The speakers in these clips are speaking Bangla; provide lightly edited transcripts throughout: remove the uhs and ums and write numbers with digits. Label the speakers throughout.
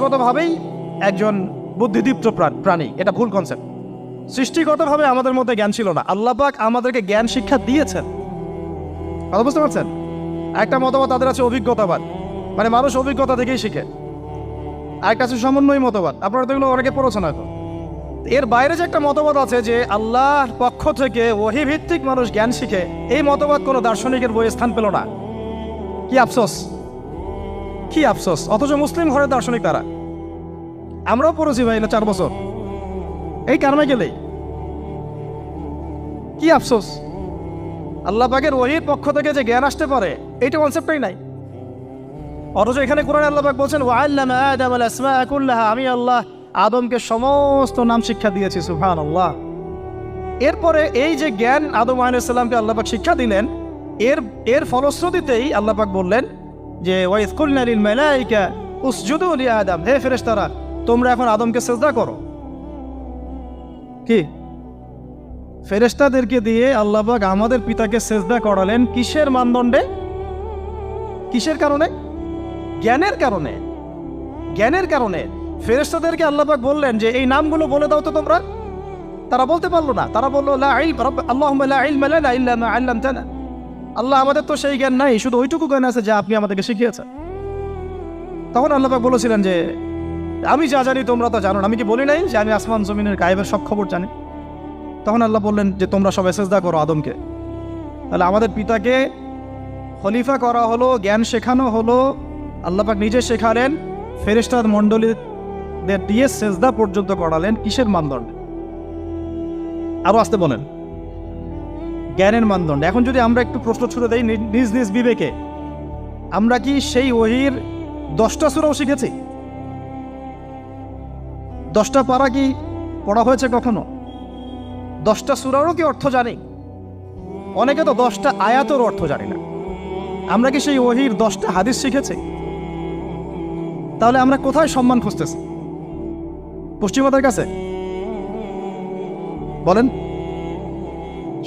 Speaker 1: সৃষ্টিগতভাবেই একজন বুদ্ধিদীপ্ত প্রাণী, এটা ভুল কনসেপ্ট। সৃষ্টিগতভাবে আমাদের মধ্যে জ্ঞান ছিল না, আল্লাহ পাক আমাদেরকে জ্ঞান শিক্ষা দিয়েছেন। কথা বুঝতে পারছেন? একটা মতবাদ তাদের আছে অভিজ্ঞতাবাদ, মানে মানুষ অভিজ্ঞতা থেকেই শিখে। আরেকটা আছে সমন্বয় মতবাদ, আপনারা তো এগুলো অনেকে পড়েছেন হয়তো। এর বাইরে যে একটা মতবাদ আছে যে আল্লাহর পক্ষ থেকে ওহী ভিত্তিক মানুষ জ্ঞান শিখে, এই মতবাদ কোনো দার্শনিকের বইয়ে স্থান পেল না। কি আফসোস, কি আফসোস! অথচ মুসলিম ঘরের দার্শনিক তারা। আমরাও পড়েছি ভাই 4 বছর এই কারণে গেলেই। কি আফসোস, আল্লাহ পাকের ওহীর পক্ষ থেকে যে জ্ঞান আসতে পারে এইটা কনসেপ্টই নাই। অথচ এখানে কোরআনে আল্লাহ পাক বলছেন ওয়াআল্লামা আদামাল আসমাআ কুল্লাহা, আমি আল্লাহ আদমকে সমস্ত নাম শিক্ষা দিয়েছি। সুবহানাল্লাহ। এরপরে এই যে জ্ঞান আদম আলাইহিস সালামকে আল্লাহ পাক শিক্ষা দিলেন, এর ফলশ্রুতিতেই আল্লাহ পাক বললেন যে ওয়াইয কুলনা লিল মালাইকা উসজুদু লি আদম, হে ফেরেশতারা তোমরা এখন আদমকে সিজদা করো। কি ফেরেশতাদেরকে দিয়ে আল্লাহ পাক আমাদের পিতাকে সিজদা করালেন কিসের মানদণ্ডে? কিসের কারণে? জ্ঞানের কারণে। জ্ঞানের কারণে ফেরেশতাদেরকে আল্লাহ পাক বললেন যে এই নামগুলো বলে দাও তো তোমরা। তারা বলতে পারলো না, তারা বললো লা ইলম আল্লাহুম্মা লা ইলমা লানা ইল্লা মা আল্লামতানা, আল্লাহ আমাদের তো সেই জ্ঞান নাই, শুধু ওইটুকু জ্ঞান আছে যা আপনি আমাদেরকে শিখিয়েছেন। তখন আল্লাহ পাক বলেছিলেন যে আমি যা জানি তোমরা তো জানো না, আমি কি বলি নাই যে আমি আসমান জমিনের গায়েবের সব খবর জানি? তখন আল্লাহ বললেন যে তোমরা সবাই সিজদা করো আদমকে। তাহলে আমাদের পিতাকে খলিফা করা হলো, জ্ঞান শেখানো হলো, আল্লাহ পাক নিজে শেখালেন, ফেরেশতা মণ্ডলীদের দিয়ে সিজদা পর্যন্ত করালেন কিসের মানদণ্ডে? আরো আসতে বলেন, জ্ঞানের মানদণ্ডে। এখন যদি আমরা একটু প্রশ্ন ছুড়ে দেই নিজ নিজ বিবেকে, আমরা কি সেই ওহীর 10টা সূরাও শিখেছি? 10টা পারা কি পড়া হয়েছে কখনো? 10টা সূরারও কি অর্থ জানি? অনেকে তো 10টা আয়াতের অর্থ জানি না। আমরা কি সেই ওহীর 10টা হাদিস শিখেছি? তাহলে আমরা কোথায় সম্মান খুঁজতেছি? পশ্চিমাদের কাছে? বলেন।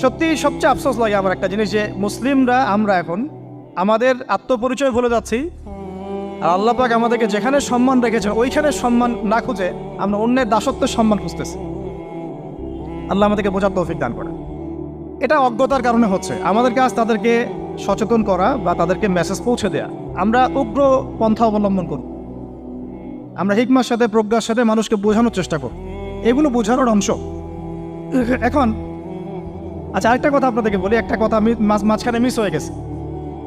Speaker 1: সত্যি সবচেয়ে আফসোস লাগে আমার একটা জিনিস, যে মুসলিমরা আমরা এখন আমাদের আত্মপরিচয় ভুলে যাচ্ছি, আর আল্লাহ পাক আমাদেরকে যেখানে সম্মান রেখেছে ওইখানে সম্মান না খুঁজে আমরা অন্যের দাসত্বের সম্মান খুঁজতেছি। আল্লাহ আমাদেরকে বোঝার তৌফিক দান করে। এটা অজ্ঞতার কারণে হচ্ছে। আমাদের কাজ তাদেরকে সচেতন করা বা তাদেরকে মেসেজ পৌঁছে দেয়া। আমরা উগ্র পন্থা অবলম্বন করব, আমরা হিকমার সাথে প্রজ্ঞার সাথে মানুষকে বোঝানোর চেষ্টা করব, এগুলো বোঝানোর অংশ। এখন আচ্ছা আরেকটা কথা আপনাদেরকে বলি, একটা কথা আমি মাঝখানে মিস হয়ে গেছে।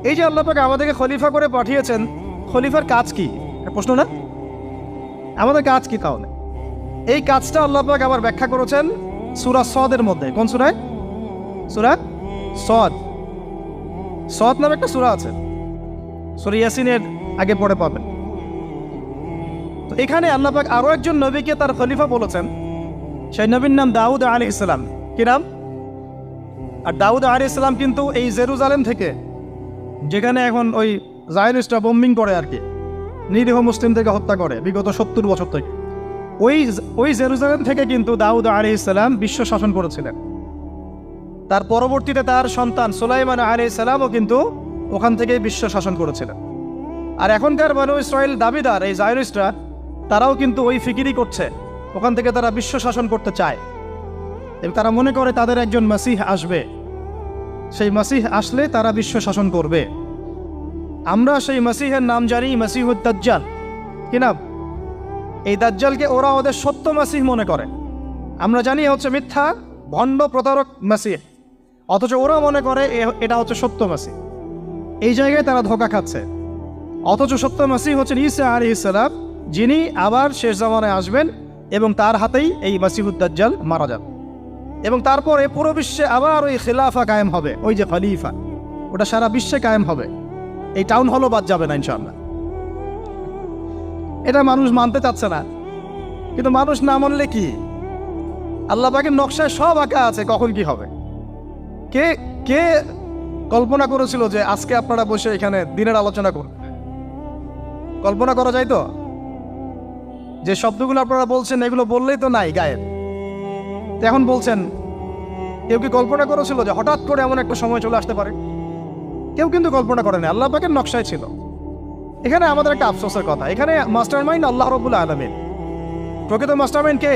Speaker 1: এই যে আল্লাহ পাক আমাদেরকে খলিফা করে পাঠিয়েছেন, খলিফার কাজ কি? প্রশ্ন না? আমাদের কাজ কি তাহলে? এই কাজটা আল্লাহ পাক আবার ব্যাখ্যা করেছেন সূরা সদের মধ্যে। কোন সূরায়? সূরা সদ। সদ নামে একটা সূরা আছে, সূরা ইয়াসিনের আগে পড়ে পাবেন। তো এখানে আল্লাহ পাক আরো একজন নবীকে তার খলিফা বলেছেন, সেই নবীর নাম দাউদ আলাইহিস সালাম। কি নাম? আর দাউদ আলাইহিস সালাম কিন্তু এই জেরুজালেম থেকে, যেখানে এখন ওই জায়নিস্টরা বোম্বিং করে আর কি, নিরীহ মুসলিমদেরকে হত্যা করে বিগত 70 বছর থেকে, ওই জেরুজালেম থেকে কিন্তু দাউদ আলাইহিস সালাম বিশ্ব শাসন করেছিলেন। তার পরবর্তীতে তার সন্তান সুলাইমান আলাইহিস সালামও কিন্তু ওখান থেকেই বিশ্ব শাসন করেছিলেন। আর এখনকার বনু ইসরাইল দাবিদার এই জায়নিস্টরা, তারাও কিন্তু ওই ফিকিরই করছে, ওখান থেকে তারা বিশ্ব শাসন করতে চায় এবং তারা মনে করে তাদের একজন মাসিহ আসবে, সেই মাসিহ আসলে তারা বিশ্ব শাসন করবে। আমরা সেই মাসিহের নাম জানি মাসিহুদ দাজ্জাল। কি নাম? এই দাজ্জালকে ওরা ওদের সত্য মাসিহ মনে করে, আমরা জানি হচ্ছে মিথ্যা ভণ্ড প্রতারক মাসিহ, অথচ ওরা মনে করে এটা হচ্ছে সত্য মাসিহ। এই জায়গায় তারা ধোঁকা খাচ্ছে। অথচ সত্য মাসিহ হচ্ছেন ঈসা আলাইহিস সালাম, যিনি আবার শেষ জামানায় আসবেন এবং তার হাতেই এই মাসিহুদ দাজ্জাল মারা যাবে এবং তারপরে পুরো বিশ্বে আবার ওই খিলাফা কায়েম হবে। ওই যে খলিফা, ওটা সারা বিশ্বে কায়েম হবে, এই টাউন হলও বাদ যাবে না ইনশাআল্লাহ। এটা মানুষ মানতে চাচ্ছে না, কিন্তু মানুষ না মানলে কি? আল্লাহ পাকের নকশায় সব আঁকা আছে কখন কি হবে। কে কে কল্পনা করেছিল যে আজকে আপনারা বসে এখানে দিনের আলোচনা করবেন? কল্পনা করা যায় তো? যে শব্দগুলো আপনারা বলছেন এগুলো বললেই তো নাই গায়েব, এখন বলছেন। কেউ কি কল্পনা করেছিল যে হঠাৎ করে এমন একটা সময় চলে আসতে পারে? কেউ কিন্তু কল্পনা করেনি, আল্লাহ পাকের নকশায় ছিল। এখানে আমাদের একটা আফসোসের কথা, এখানে মাস্টার মাইন্ড আল্লাহ রাব্বুল আলামিন। প্রকৃত মাস্টার মাইন্ড কে?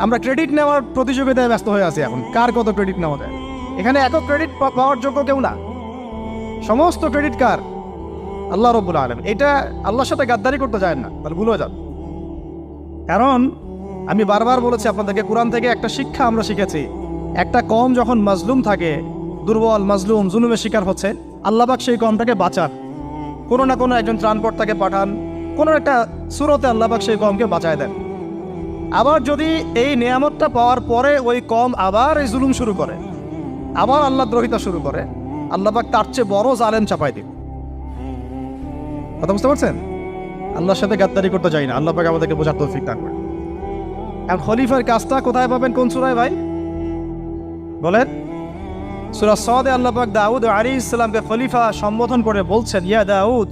Speaker 1: আমরা ক্রেডিট নেওয়ার প্রতিযোগিতায় ব্যস্ত হয়ে আছি এখন, কার কত ক্রেডিট নেওয়া যায়। এখানে একক ক্রেডিট পাওয়ার যোগ্য কেউ না, সমস্ত ক্রেডিট কার? আল্লাহ রাব্বুল আলামিন। এটা আল্লাহর সাথে গাদ্দারি করতে যায় না, তাহলে ভুল হয়ে যান। কারণ আমি বারবার বলেছি আপনাদেরকে, কোরআন থেকে একটা শিক্ষা আমরা শিখেছি, একটা কওম যখন মাজলুম থাকে, দুর্বল মাজলুম জুলুমের শিকার হচ্ছে, আল্লাহ পাক সেই কওমটাকে বাঁচান, কোনো না কোনো একজন ত্রাণকর্তাকে পাঠান, কোনো একটা সূরতে আল্লাহ পাক সেই কওমকে বাঁচায় দেন। আবার যদি এই নিয়ামতটা পাওয়ার পরে ওই কওম আবার এই জুলুম শুরু করে, আবার আল্লাহ দ্রোহিতা শুরু করে, আল্লাহ পাক তার চেয়ে বড় জালেম চাপাই দিন। কথা বুঝতে পারছেন? আল্লাহর সাথে গাদ্দারি করতে চাই না, আল্লাহ পাক আমাদেরকে বোঝার তৌফিক দান করেন। আর খলিফার কাজটা কোথায় পাবেন, কোন সূরায় ভাই বলেন? সূরা সাদে আল্লাহ পাক দাউদ আলাইহিস সালামকে খলিফা সম্বোধন করে বলছেন, ইয়া দাউদ,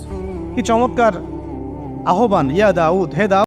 Speaker 1: কি চমৎকার আহ্বান, ইয়া দাউদ, হে দাউদ।